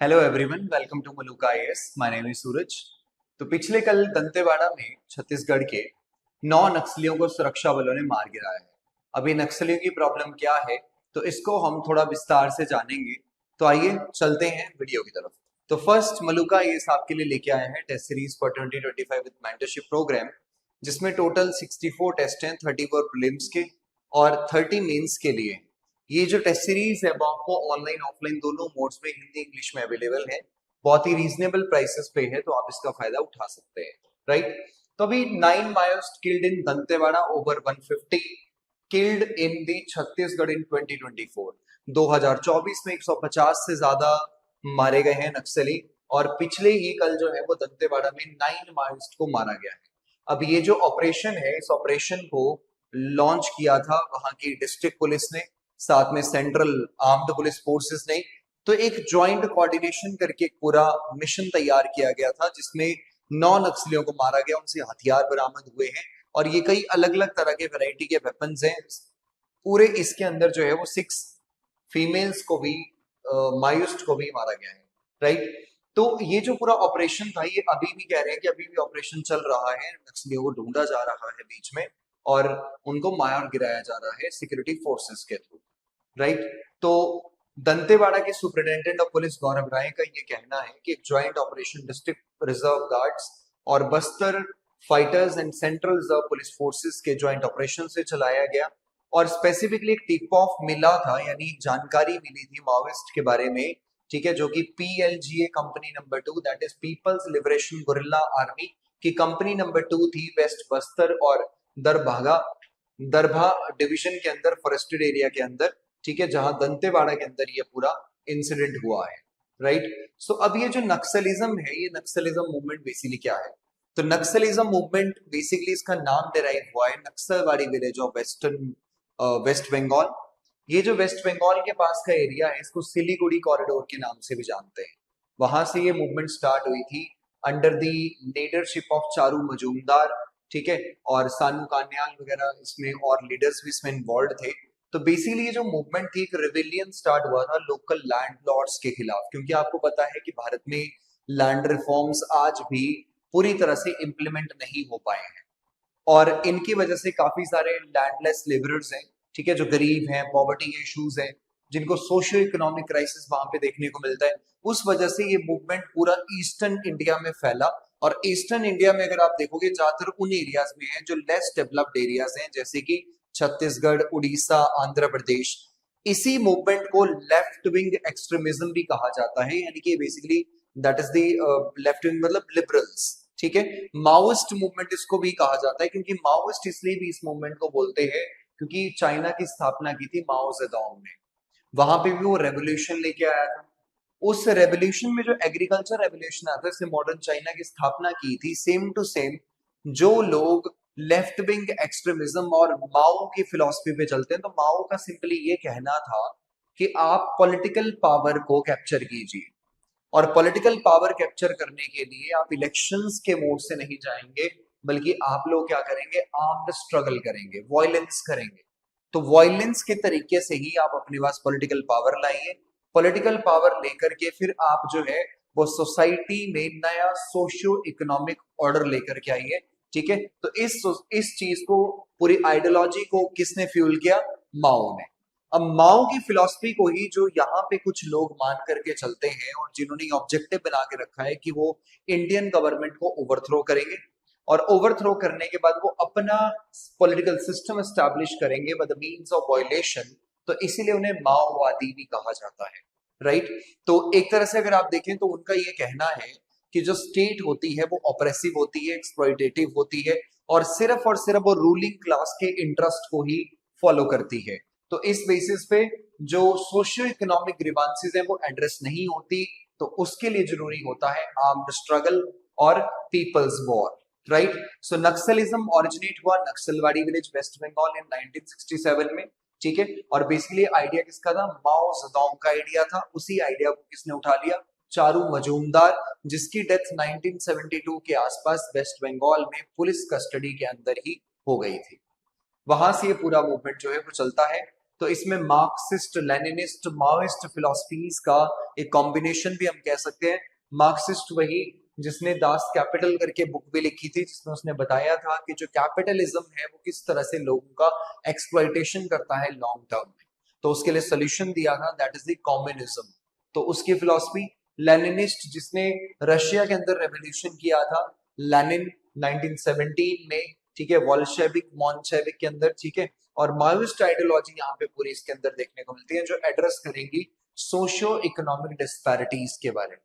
Hello everyone, welcome to Maluka IAS. My name is Suraj. तो पिछले कल दंतेवाड़ा में छत्तीसगढ़ के 9 नक्सलियों को सुरक्षा बलों ने मार गिराया है। अभी नक्सलियों की प्रॉब्लम क्या है, तो इसको हम थोड़ा विस्तार से जानेंगे। तो आइए चलते हैं वीडियो की तरफ। तो फर्स्ट मलुका आईएएस आपके लिए लेके आए हैं test series for 2025 with mentorship programme, जिसमें टोटल 64 टेस्ट हैं, 34 प्रीलिम्स के और 30 मेंस के लिए। ये जो टेस्ट सीरीज है वो आपको ऑनलाइन ऑफलाइन दोनों मोड्स में हिंदी इंग्लिश में अवेलेबल है। बहुत ही रीजनेबल प्राइसेस पे है, तो आप इसका फायदा उठा सकते हैं। राइट। तो अभी 9 Maoist killed in Dantewada, over 150 killed in the Chhattisgarh in 2024। 2024 में 150 से ज्यादा मारे गए हैं नक्सली, और पिछले ही कल जो है वो दंतेवाड़ा में 9 माओइस्ट को मारा गया है। अब ये जो ऑपरेशन है, इस ऑपरेशन को लॉन्च किया था वहां की डिस्ट्रिक्ट पुलिस ने, साथ में सेंट्रल आर्म्ड पुलिस फोर्सेस ने। तो एक ज्वाइंट कोऑर्डिनेशन करके एक पूरा मिशन तैयार किया गया था, जिसमें 9 नक्सलियों को मारा गया, उनसे हथियार बरामद हुए हैं और ये कई अलग अलग तरह के वैरायटी के वेपन्स हैं। पूरे इसके अंदर जो है वो 6 फीमेल्स को भी, मायूस्ट को भी मारा गया है। राइट। तो ये जो पूरा ऑपरेशन था, ये अभी भी कह रहे हैं कि अभी भी ऑपरेशन चल रहा है, नक्सलियों को ढूंढा जा रहा है बीच में, और उनको मार गिराया जा रहा है सिक्योरिटी फोर्सेस के थ्रू। राइट। तो दंतेवाड़ा के superintendent of police Gaurav Rai का ये कहना है कि एक joint operation district reserve guards और Bastar fighters and central reserve police forces के ज्वाइंट ऑपरेशन से चलाया गया, और स्पेसिफिकली एक टिप ऑफ मिला था, यानी जानकारी मिली थी माओइस्ट के बारे में। ठीक है, जो कि PLGA company number 2, that is people's liberation guerrilla army की कंपनी नंबर 2 थी, वेस्ट बस्तर और दरभागा दरभा डिवीजन के अंदर, फॉरेस्टेड एरिया के अंदर। ठीक है, जहां दंतेवाड़ा के अंदर ये पूरा इंसिडेंट हुआ है। राइट। सो अब ये जो नक्सलिज्म है, ये नक्सलिज्म मूवमेंट बेसिकली क्या है? तो नक्सलिज्म मूवमेंट बेसिकली, इसका नाम डिराइव हुआ है Naxalbari village of western west Bengal. ये जो वेस्ट बंगाल के पास का एरिया है, इसको सिलीगुड़ी कॉरिडोर के नाम से भी जानते हैं। वहां से ये मूवमेंट स्टार्ट हुई थी under the leadership of Charu Majumdar. ठीक है, और सानू कान्याल वगैरह इसमें और लीडर्स भी इसमें इन्वॉल्व थे। तो बेसिकली ये जो मूवमेंट थी, एक रिविलियन स्टार्ट हुआ था लोकल लैंडलॉर्ड्स के खिलाफ, क्योंकि आपको पता है कि भारत में लैंड रिफॉर्म्स आज भी पूरी तरह से इम्प्लीमेंट नहीं हो पाए हैं, और इनकी वजह से काफी सारे लैंडलेस लेबरर्स हैं, ठीक है, जो गरीब हैं, पॉवर्टी के इश्यूज हैं, जिनको सोशियो इकोनॉमिक क्राइसिस वहां पे देखने को मिलता है। उस वजह से ये मूवमेंट पूरा ईस्टर्न इंडिया में फैला। और ईस्टर्न इंडिया में अगर आप देखोगे, ज्यादातर उन एरियाज में है जो लेस डेवलप्ड एरियाज हैं, जैसे कि छत्तीसगढ़, उड़ीसा, आंध्र प्रदेश। इसी मूवमेंट को लेफ्ट विंग एक्सट्रीमिज्म भी कहा जाता है, यानी कि basically that is the left wing, मतलब लिबरल्स। ठीक है, माओइस्ट मूवमेंट इसको भी कहा जाता है, क्योंकि माओइस्ट इसलिए भी इस मूवमेंट को बोलते हैं क्योंकि चाइना की स्थापना की थी माओ जेडोंग ने। वहां पे भी वो रेवोल्यूशन लेके आया था। उस रेवोल्यूशन में जो एग्रीकल्चर रेवोल्यूशन आता है, इससे मॉडर्न चाइना की स्थापना की थी, सेम टू सेम जो लोग लेफ्ट विंग एक्सट्रीमिज्म और माओ की फिलॉसफी पे चलते हैं। तो माओ का सिंपली ये कहना था कि आप पॉलिटिकल पावर को कैप्चर कीजिए, और पॉलिटिकल पावर कैप्चर करने के लिए आप इलेक्शंस के मोड से नहीं जाएंगे, बल्कि आप लोग क्या करेंगे, आर्म्ड स्ट्रगल करेंगे, वॉयलेंस करेंगे। तो वॉयलेंस के तरीके से ही आप अपने पास पॉलिटिकल पावर लाइए। पॉलिटिकल पावर लेकर के फिर आप जो है वो सोसाइटी में नया सोशियो इकोनॉमिक ऑर्डर लेकर के आइए। ठीक है, तो इस चीज को, पूरी आइडियोलॉजी को किसने फ्यूल किया? माओ ने। अब माओ की फिलॉसफी को ही जो यहाँ पे कुछ लोग मान करके चलते हैं, और जिन्होंने ऑब्जेक्टिव बना के रखा है कि वो इंडियन गवर्नमेंट को ओवरथ्रो करेंगे, और ओवरथ्रो करने के बाद वो अपना पॉलिटिकल सिस्टम एस्टैब्लिश करेंगे by the means of violation. तो इसीलिए उन्हें माओवादी भी कहा जाता है। राइट। तो एक तरह से अगर आप देखें तो उनका ये कहना है कि जो स्टेट होती है वो ऑपरेसिव होती है, एक्सप्लॉइटेटिव होती है, और सिर्फ वो रूलिंग क्लास के इंटरेस्ट को ही फॉलो करती है। तो इस बेसिस पे जो सोशियो इकोनॉमिक ग्रीवांसेस है वो एड्रेस नहीं होती, तो उसके लिए जरूरी होता है आर्म्ड स्ट्रगल और पीपल्स वॉर। राइट। सो नक्सलिज्म ओरिजिनेट हुआ नक्सलवाड़ी विलेज, वेस्ट बंगाल इन 1967 में। ठीक है, और बेसिकली आइडिया किसका था? माओ जेडोंग का आइडिया था। उसी आइडिया को किसने उठा लिया? चारू मजूमदार, जिसकी डेथ 1972 के आसपास वेस्ट बंगाल में पुलिस कस्टडी के अंदर ही हो गई थी। वहां से ये पूरा मूवमेंट जो है वो चलता है। तो इसमें मार्क्सिस्ट, लेनिनिस्ट, माओइस्ट फिलोसफीज का एक कॉम्बिनेशन भी हम कह सकते हैं। मार्क्सिस्ट वही जिसने दास कैपिटल करके बुक भी लिखी थी, जिसमें उसने बताया था कि जो कैपिटलिज्म है वो किस तरह से लोगों का एक्सप्लॉइटेशन करता है लॉन्ग टर्म में। तो उसके लिए सोल्यूशन दिया था, दैट इज द कम्युनिज्म। तो उसकी फिलॉसफी। लेनिनिस्ट जिसने रशिया के अंदर रेवोल्यूशन किया था, लेनिन 1917 में, ठीक है, वॉल्शेविक मॉन्शेविक के अंदर, ठीक है। और माओइस्ट आइडियोलॉजी यहाँ पे पूरी इसके अंदर देखने को मिलती है, जो एड्रेस करेंगी सोशियो इकोनॉमिक डिस्पैरिटीज के बारे में,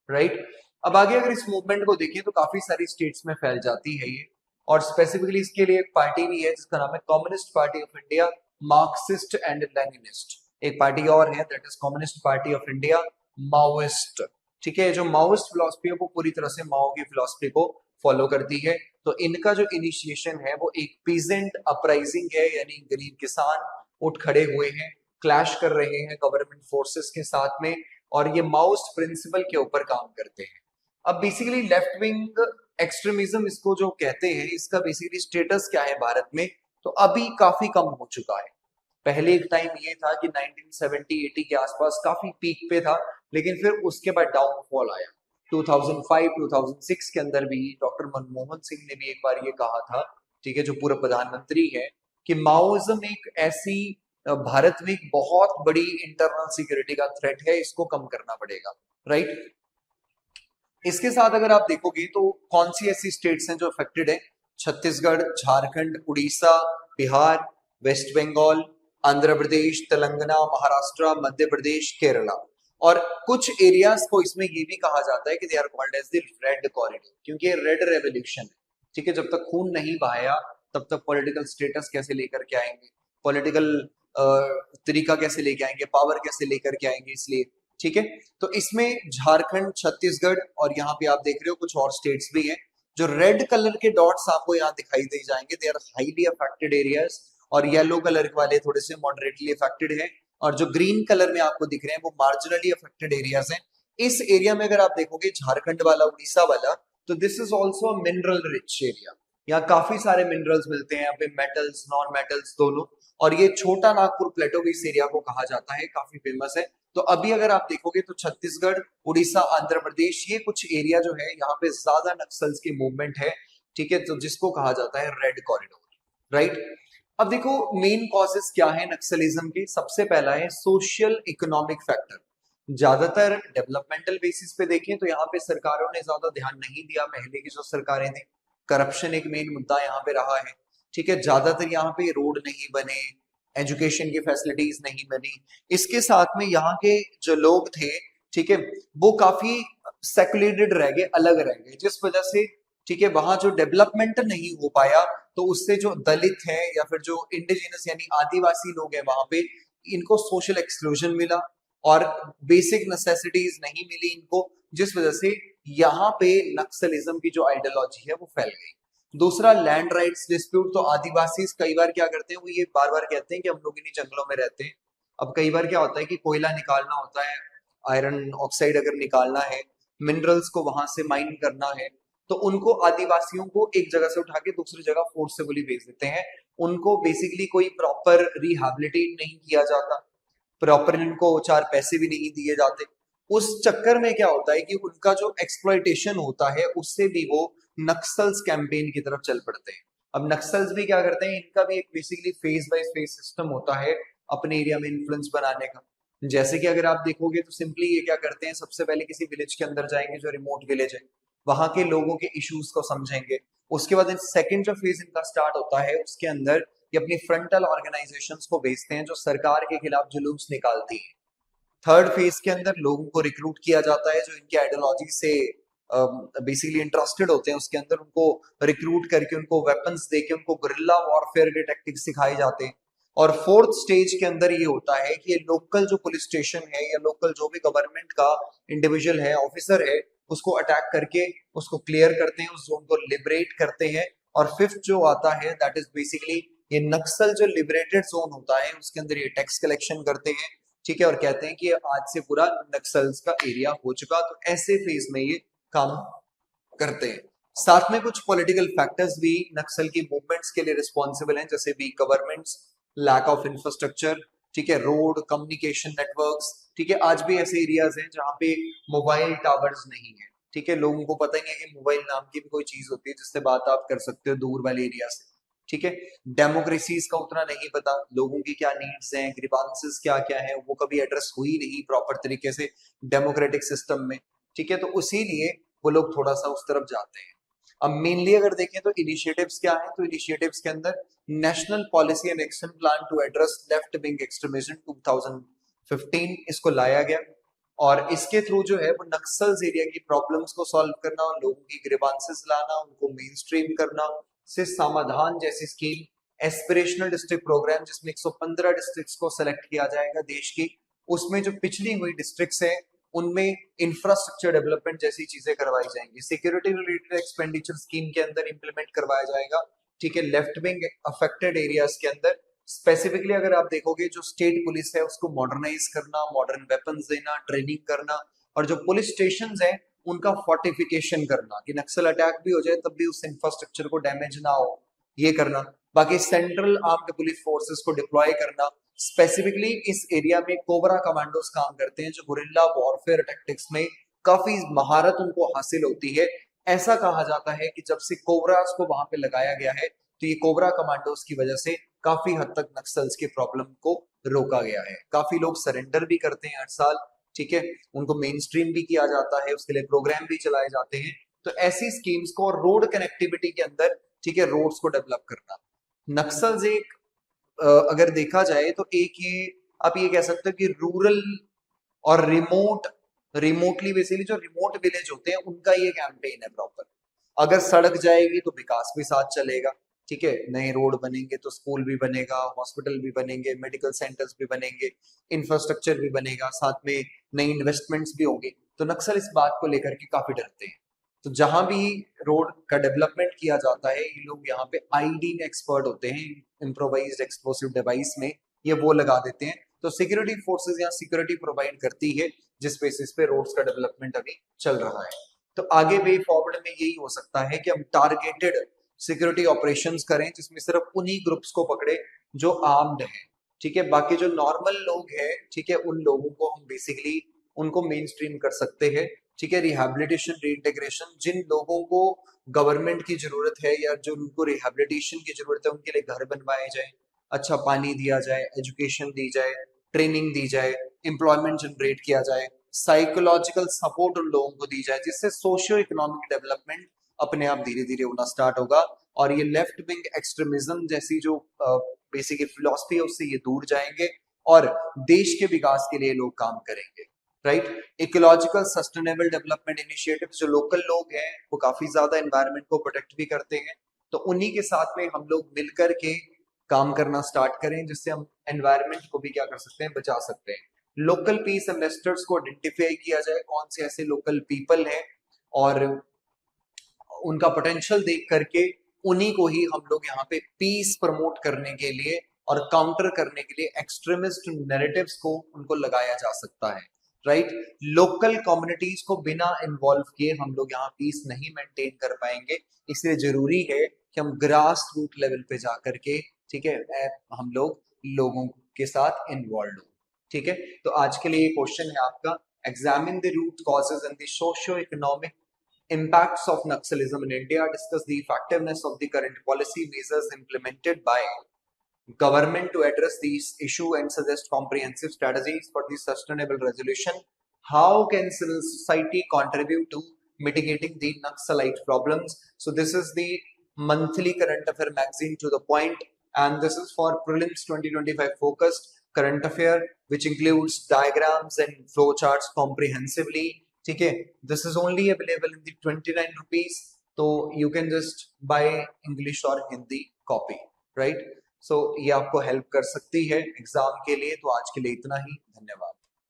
राइट। अब आगे अगर इस मूवमेंट को देखें तो काफी सारी स्टेट्स में फैल जाती है ये, और स्पेसिफिकली इसके लिए एक पार्टी भी है जिसका नाम है communist party of India, Marxist and Leninist. एक पार्टी और है, that is communist party of India, Maoist. ठीक है, जो माओइस्ट फिलोसफी है वो पूरी तरह से माओ की फिलोसफी को फॉलो करती है। तो इनका जो इनिशिएशन है वो एक पीजेंट अपराइजिंग है, यानी गरीब किसान उठ खड़े हुए हैं, क्लैश कर रहे हैं गवर्नमेंट फोर्सेस के साथ में, और ये माओइस्ट प्रिंसिपल के ऊपर काम करते हैं। अब बेसिकली लेफ्ट विंग एक्सट्रीमिज्म इसको जो कहते हैं, इसका बेसिकली स्टेटस क्या है भारत में, तो अभी काफी कम हो चुका है। पहले एक टाइम ये था कि 1970-80 के आसपास काफी पीक पे था, लेकिन फिर उसके बाद डाउनफॉल आया। 2005-2006 के अंदर भी डॉक्टर मनमोहन सिंह ने भी एक बार ये कहा था, ठीक है, जो पूर्व प्रधानमंत्री है, कि माओइज्म एक ऐसी भारत में एक बहुत बड़ी इंटरनल सिक्योरिटी का थ्रेट है, इसको कम करना पड़ेगा, राइट। इसके साथ अगर आप देखोगे तो कौन सी ऐसी स्टेट्स हैं जो अफेक्टेड है, छत्तीसगढ़, झारखंड, उड़ीसा, बिहार, वेस्ट बंगाल, आंध्र प्रदेश, तेलंगाना, महाराष्ट्र, मध्य प्रदेश, केरला। और कुछ एरियाज को इसमें ये भी कहा जाता है कि they are called as the red corridor, क्योंकि ये रेड रेवोल्यूशन है, ठीक है। जब तक खून नहीं बहाया तब तक पॉलिटिकल स्टेटस कैसे लेकर के आएंगे, पॉलिटिकल तरीका कैसे लेके आएंगे, पावर कैसे लेकर के आएंगे, इसलिए, ठीक है। तो इसमें झारखंड, छत्तीसगढ़ और यहाँ पे आप देख रहे हो कुछ और स्टेट्स भी हैं। जो रेड कलर के डॉट्स आपको यहाँ दिखाई दे जाएंगे, they are highly affected areas, और येलो कलर वाले थोड़े से मॉडरेटली अफेक्टेड है, और जो ग्रीन कलर में आपको दिख रहे हैं वो मार्जिनली अफेक्टेड एरियाज हैं। इस एरिया में अगर आप देखोगे झारखंड वाला, उड़ीसा वाला, तो this is also mineral rich area. यहाँ काफी सारे मिनरल्स मिलते हैं, यहाँ पे मेटल्स, नॉन मेटल्स दोनों। और ये छोटा नागपुर प्लेटो भी इस एरिया को कहा जाता है, काफी फेमस है। तो अभी अगर आप देखोगे तो छत्तीसगढ़, उड़ीसा, आंध्र प्रदेश, ये कुछ एरिया जो है यहाँ पे ज्यादा नक्सल्स की मूवमेंट है, ठीक है, तो जिसको कहा जाता है रेड कॉरिडोर, राइट। अब देखो मेन कॉजेस क्या है नक्सलिज्म के। सबसे पहला है सोशल इकोनॉमिक फैक्टर। ज्यादातर डेवलपमेंटल बेसिस पे देखें तो यहाँ पे सरकारों ने ज्यादा ध्यान नहीं दिया, पहले की जो सरकारें थी। करप्शन एक मेन मुद्दा यहाँ पे रहा है, ठीक है। ज्यादातर यहाँ पे रोड नहीं बने, एजुकेशन की फैसिलिटीज नहीं बनी। इसके साथ में यहाँ के जो लोग थे, ठीक है, वो काफी सेकुलेटेड रह गए, अलग रह गए, जिस वजह से, ठीक है, वहां जो डेवलपमेंट नहीं हो पाया, तो उससे जो दलित है या फिर जो इंडिजिनस यानी आदिवासी लोग हैं वहां पे, इनको सोशल एक्सक्लूजन मिला और बेसिक नेसेसिटीज नहीं मिली इनको, जिस वजह से यहाँ पे नक्सलिज्म की जो आइडियोलॉजी है वो फैल गई। दूसरा, लैंड राइट्स डिस्प्यूट। तो आदिवासी कई बार क्या करते हैं, वो ये बार बार कहते हैं कि हम लोग इन्हीं जंगलों में रहते हैं। अब कई बार क्या होता है कि कोयला निकालना होता है, आयरन ऑक्साइड अगर निकालना है, मिनरल्स को वहां से माइन करना है, तो उनको, आदिवासियों को एक जगह से उठा के दूसरी जगह फोर्सफुली भेज देते हैं। उनको बेसिकली कोई प्रॉपर रिहैबिलिटेट नहीं किया जाता, प्रॉपर इनको चार पैसे भी नहीं दिए जाते। उस चक्कर में क्या होता है कि उनका जो एक्सप्लॉइटेशन होता है उससे भी वो नक्सल्स कैंपेन की तरफ चल पड़ते हैं। अब नक्सल्स भी क्या करते हैं, इनका भी एक basically phase by phase system होता है अपने एरिया में इन्फ्लुएंस बनाने का। जैसे कि अगर आप देखोगे तो सिंपली ये क्या करते हैं, सबसे पहले किसी विलेज के अंदर जाएंगे जो रिमोट विलेज है, वहां के लोगों के इश्यूज को समझेंगे। उसके बाद सेकंड जो फेज इनका स्टार्ट होता है उसके अंदर ये अपनी फ्रंटल ऑर्गेनाइजेशंस को भेजते हैं जो सरकार के खिलाफ जुलूस निकालती है। थर्ड फेज के अंदर लोगों को रिक्रूट किया जाता है जो इनकी आइडियोलॉजी से बेसिकली इंटरेस्टेड होते हैं, उसके अंदर उनको रिक्रूट करके उनको वेपन्स देके उनको गुरिल्ला वॉरफेयर के टैक्टिक्स सिखाए जाते हैं। और फोर्थ स्टेज के अंदर ये होता है कि ये लोकल जो पुलिस स्टेशन है या लोकल जो भी गवर्नमेंट का इंडिविजुअल है, ऑफिसर है, उसको अटैक करके उसको क्लियर करते हैं, उस जोन को लिबरेट करते हैं। और फिफ्थ जो आता है दैट इज बेसिकली ये नक्सल जो लिबरेटेड जोन होता है उसके अंदर ये टैक्स कलेक्शन करते हैं, ठीक है, और कहते हैं कि आज से पूरा नक्सल्स का एरिया हो चुका। तो ऐसे फेज में ये काम करते हैं। साथ में कुछ पॉलिटिकल फैक्टर्स भी नक्सल की मूवमेंट्स के लिए रिस्पॉन्सिबल हैं, जैसे weak governments, lack of infrastructure, ठीक है, रोड कम्युनिकेशन नेटवर्क्स, ठीक है, आज भी ऐसे एरियाज हैं जहाँ पे मोबाइल टावर्स नहीं है, ठीक है, लोगों को पता ही नहीं है कि मोबाइल नाम की भी कोई चीज होती है जिससे बात आप कर सकते हो दूर वाले एरिया से, ठीक है। डेमोक्रेसीज का उतना नहीं पता, लोगों की क्या नीड्स हैं, ग्रीवांसेस क्या क्या है, वो कभी एड्रेस हुई नहीं प्रॉपर तरीके से डेमोक्रेटिक सिस्टम में, ठीक है, तो इसीलिए वो लोग थोड़ा सा उस तरफ जाते हैं। अब मेनली अगर देखें तो इनिशिएटिव्स क्या है, तो इनिशिएटिव्स के अंदर national policy and action plan to address left wing extremism 2015 इसको लाया गया, और इसके थ्रू जो है वो नक्सल्स एरिया की प्रॉब्लम्स को सॉल्व करना, लोगों की ग्रीवांसेस लाना, उनको मेन स्ट्रीम करना, से समाधान जैसी स्कीम, एस्पिरेशनल डिस्ट्रिक्ट प्रोग्राम जिसमें 115 डिस्ट्रिक्ट्स को सेलेक्ट किया जाएगा देश की, उसमें जो पिछड़ी हुई डिस्ट्रिक्ट्स हैं उनमें इंफ्रास्ट्रक्चर डेवलपमेंट जैसी चीजें करवाई जाएंगी, सिक्योरिटी रिलेटेड एक्सपेंडिचर स्कीम के अंदर इंप्लीमेंट करवाया जाएगा, ठीक है, लेफ्ट विंग अफेक्टेड एरियाज के अंदर स्पेसिफिकली अगर आप देखोगे जो स्टेट पुलिस है उसको मॉडर्नाइज करना, मॉडर्न वेपन्स देना, ट्रेनिंग करना, और जो पुलिस स्टेशन है उनका फोर्टिफिकेशन करना कि नक्सल अटैक भी हो जाए तब भी उस इंफ्रास्ट्रक्चर को डैमेज ना हो, ये करना। बाकी सेंट्रल आर्म्ड पुलिस फोर्सेस को डिप्लॉय करना, स्पेसिफिकली इस एरिया में कोबरा कमांडोज काम करते हैं जो गुरिल्ला वॉरफेयर टैक्टिक्स में काफी महारत उनको हासिल होती है। ऐसा कहा जाता है कि जब से कोबरास को वहां पे लगाया गया है तो ये कोबरा कमांडोज की वजह से काफी हद तक नक्सल्स की प्रॉब्लम को रोका गया है, काफी लोग सरेंडर भी करते हैं हर साल, ठीक है, उनको मेन स्ट्रीम भी किया जाता है, उसके लिए प्रोग्राम भी चलाए जाते हैं। तो ऐसी स्कीम्स को और रोड कनेक्टिविटी के अंदर, ठीक है, रोड्स को डेवलप करना, नक्सल्स एक अगर देखा जाए तो एक ये आप ये कह सकते हो कि रूरल और रिमोटली बेसिकली जो रिमोट विलेज होते हैं उनका ये कैंपेन है प्रॉपर। अगर सड़क जाएगी तो विकास भी साथ चलेगा, ठीक है, नए रोड बनेंगे तो स्कूल भी बनेगा, हॉस्पिटल भी बनेंगे, मेडिकल सेंटर्स भी बनेंगे, इंफ्रास्ट्रक्चर भी बनेगा, साथ में नई इन्वेस्टमेंट्स भी होंगे। तो नक्सल इस बात को लेकर के काफी डरते हैं। तो जहां भी रोड का डेवलपमेंट किया जाता है ये लोग यहाँ पे आईडी में एक्सपर्ट होते हैं, इम्प्रोवाइज्ड एक्सप्लोसिव डिवाइस में ये वो लगा देते हैं। तो सिक्योरिटी फोर्सेस यहाँ सिक्योरिटी प्रोवाइड करती है जिस बेसिस पे रोड्स का डेवलपमेंट अभी चल रहा है। तो आगे वे फॉरवर्ड में यही हो सकता है कि हम टारगेटेड सिक्योरिटी ऑपरेशंस करें जिसमें सिर्फ उन्हीं ग्रुप्स को पकड़े जो आर्म्ड हैं, ठीक है, बाकी जो नॉर्मल लोग हैं, ठीक है, उन लोगों को हम बेसिकली उनको मेन स्ट्रीम कर सकते हैं, ठीक है, रिहैबिलिटेशन रीइंटीग्रेशन, जिन लोगों को गवर्नमेंट की जरूरत है या जो उनको रिहैबिलिटेशन की जरूरत है उनके लिए घर बनवाए जाए, अच्छा पानी दिया जाए, एजुकेशन दी जाए, ट्रेनिंग दी जाए, एम्प्लॉयमेंट जनरेट किया जाए, साइकोलॉजिकल सपोर्ट उन लोगों को दी जाए जिससे सोशियो इकोनॉमिक डेवलपमेंट अपने आप धीरे धीरे होना स्टार्ट होगा, और ये लेफ्ट विंग एक्सट्रीमिज्म जैसी जो बेसिक फिलॉसफी है उससे ये दूर जाएंगे और देश के विकास के लिए लोग काम करेंगे, right. Ecological sustainable development initiative जो लोकल लोग हैं वो काफी ज्यादा एनवायरनमेंट को प्रोटेक्ट भी करते हैं, तो उन्हीं के साथ में हम लोग मिलकर के काम करना स्टार्ट करें जिससे हम एनवायरनमेंट को भी क्या कर सकते हैं, बचा सकते हैं। लोकल पीस इन्वेस्टर्स को आइडेंटिफाई किया जाए कौन से ऐसे लोकल पीपल हैं और उनका पोटेंशियल देख करके उन्हीं को ही हम लोग यहाँ पे पीस प्रमोट करने के लिए और काउंटर करने के लिए एक्सट्रीमिस्ट नैरेटिव्स को उनको लगाया जा सकता है, राइट। लोकल कम्युनिटीज को बिना इन्वॉल्व किए हम लोग यहाँ पीस नहीं मेंटेन कर पाएंगे, इसलिए जरूरी है कि हम ग्रास रूट लेवल पे जा करके, ठीक है, हम लोग लोगों के साथ इन्वॉल्व हो, ठीक है। तो आज के लिए क्वेश्चन है आपका, examine the root causes and the socio economic impacts of Naxalism in India, discuss the effectiveness of the current policy measures implemented by government to address these issue and suggest comprehensive strategies for the sustainable resolution. How can civil society contribute to mitigating the Naxalite problems? So this is the monthly current affair magazine to the point, and this is for prelims 2025 focused current affair which includes diagrams and flowcharts comprehensively, ठीक है। This is only available in the 29 rupees, तो you can just buy English और Hindi copy, right. सो ये आपको help कर सकती है exam के लिए। तो आज के लिए इतना ही, धन्यवाद।